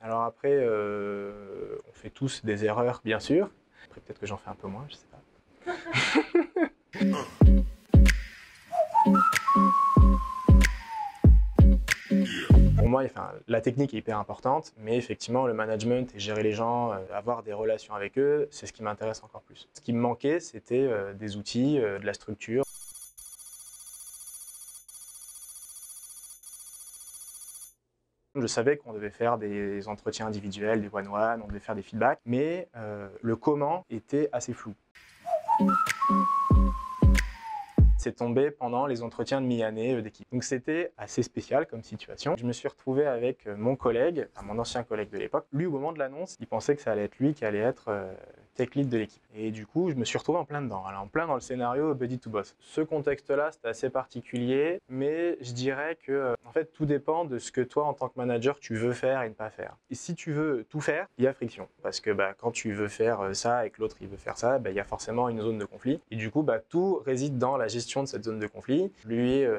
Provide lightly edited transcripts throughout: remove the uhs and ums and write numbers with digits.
Alors après, on fait tous des erreurs, bien sûr. Après, peut-être que j'en fais un peu moins, je sais pas. Pour moi, enfin, la technique est hyper importante, mais effectivement, le management et gérer les gens, avoir des relations avec eux, c'est ce qui m'intéresse encore plus. Ce qui me manquait, c'était des outils, de la structure. Je savais qu'on devait faire des entretiens individuels, des one-one, on devait faire des feedbacks, mais le comment était assez flou. C'est tombé pendant les entretiens de mi-année d'équipe. Donc c'était assez spécial comme situation. Je me suis retrouvé avec mon collègue, enfin, mon ancien collègue de l'époque. Lui, au moment de l'annonce, il pensait que ça allait être lui qui allait être tech lead de l'équipe. Et du coup, je me suis retrouvé en plein dedans, en plein dans le scénario buddy to boss. Ce contexte-là, c'était assez particulier, mais je dirais que en fait, tout dépend de ce que toi, en tant que manager, tu veux faire et ne pas faire. Et si tu veux tout faire, il y a friction. Parce que quand tu veux faire ça et que l'autre, il veut faire ça, il y a forcément une zone de conflit. Et du coup, tout réside dans la gestion de cette zone de conflit. Je lui ai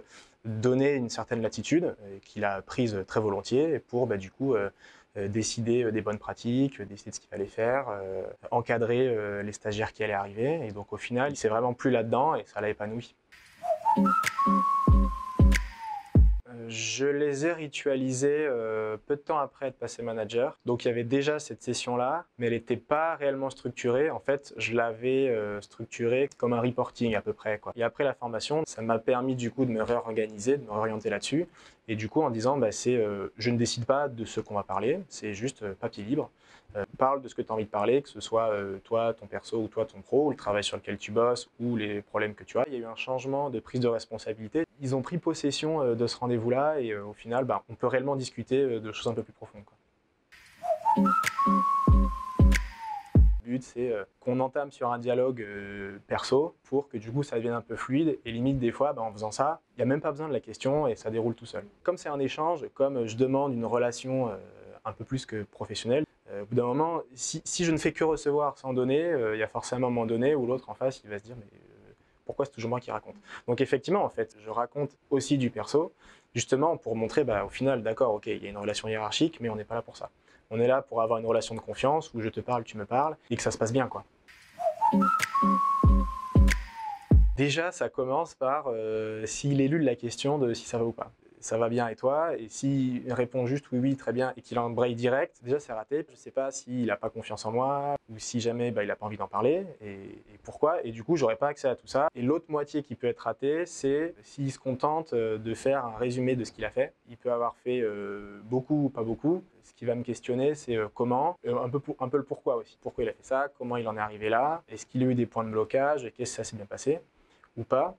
donné une certaine latitude qu'il a prise très volontiers pour du coup décider des bonnes pratiques, décider de ce qu'il fallait faire, encadrer les stagiaires qui allaient arriver. Et donc au final, il s'est vraiment plu là-dedans et ça l'a épanoui. Je les ai ritualisés peu de temps après être passé manager. Donc il y avait déjà cette session-là, mais elle n'était pas réellement structurée. En fait, je l'avais structurée comme un reporting à peu près, quoi. Et après la formation, ça m'a permis du coup de me réorganiser, de me réorienter là-dessus. Et du coup en disant, je ne décide pas de ce qu'on va parler, c'est juste papier libre. Parle de ce que tu as envie de parler, que ce soit toi, ton perso ou toi, ton pro, ou le travail sur lequel tu bosses ou les problèmes que tu as. Il y a eu un changement de prise de responsabilité. Ils ont pris possession de ce rendez-vous-là et au final, on peut réellement discuter de choses un peu plus profondes, quoi. Le but, c'est qu'on entame sur un dialogue perso pour que du coup, ça devienne un peu fluide et limite des fois, en faisant ça, il n'y a même pas besoin de la question et ça déroule tout seul. Comme c'est un échange, comme je demande une relation un peu plus que professionnelle, au bout d'un moment, si je ne fais que recevoir sans donner, il y a forcément un moment donné où l'autre en face, il va se dire mais pourquoi c'est toujours moi qui raconte? Donc effectivement, en fait, je raconte aussi du perso, justement pour montrer, au final, d'accord, ok, il y a une relation hiérarchique, mais on n'est pas là pour ça. On est là pour avoir une relation de confiance où je te parle, tu me parles, et que ça se passe bien, quoi. Déjà, ça commence par s'il élude la question de si ça va ou pas. Ça va bien et toi? Et s'il répond juste oui, oui, très bien, et qu'il embraye direct, déjà c'est raté. Je ne sais pas s'il n'a pas confiance en moi, ou si jamais il n'a pas envie d'en parler, et pourquoi. Et du coup, j'aurais pas accès à tout ça. Et l'autre moitié qui peut être ratée, c'est s'il se contente de faire un résumé de ce qu'il a fait. Il peut avoir fait beaucoup ou pas beaucoup. Ce qui va me questionner, c'est comment, un peu le pourquoi aussi. Pourquoi il a fait ça, comment il en est arrivé là, est-ce qu'il a eu des points de blocage, et qu'est-ce que ça s'est bien passé ou pas.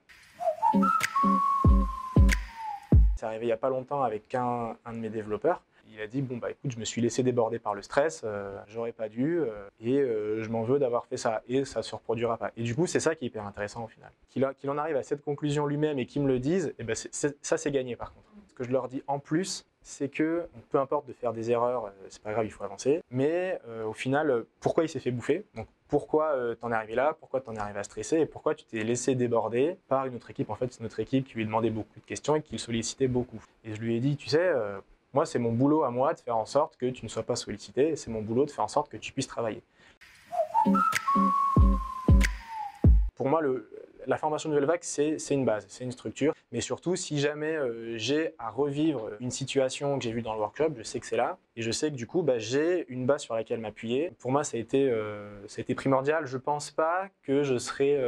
C'est arrivé il n'y a pas longtemps avec un de mes développeurs. Il a dit écoute, je me suis laissé déborder par le stress, j'aurais pas dû et je m'en veux d'avoir fait ça et ça se reproduira pas. Et du coup, c'est ça qui est hyper intéressant au final. Qu'il en arrive à cette conclusion lui-même et qu'il me le dise, ça c'est gagné par contre. Ce que je leur dis en plus, c'est que peu importe de faire des erreurs, c'est pas grave, il faut avancer. Mais au final, pourquoi il s'est fait bouffer? Donc pourquoi t'en es arrivé là? Pourquoi t'en es arrivé à stresser? Et pourquoi tu t'es laissé déborder par une autre équipe? En fait, c'est notre équipe qui lui demandait beaucoup de questions et qui le sollicitait beaucoup. Et je lui ai dit, tu sais, moi, c'est mon boulot à moi de faire en sorte que tu ne sois pas sollicité. C'est mon boulot de faire en sorte que tu puisses travailler. Pour moi, la formation Nouvelle Vague, c'est une base, c'est une structure. Mais surtout, si jamais j'ai à revivre une situation que j'ai vue dans le workshop, je sais que c'est là. Et je sais que du coup, j'ai une base sur laquelle m'appuyer. Pour moi, ça a été primordial. Je ne pense pas que je serais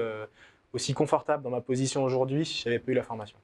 aussi confortable dans ma position aujourd'hui si je n'avais pas eu la formation.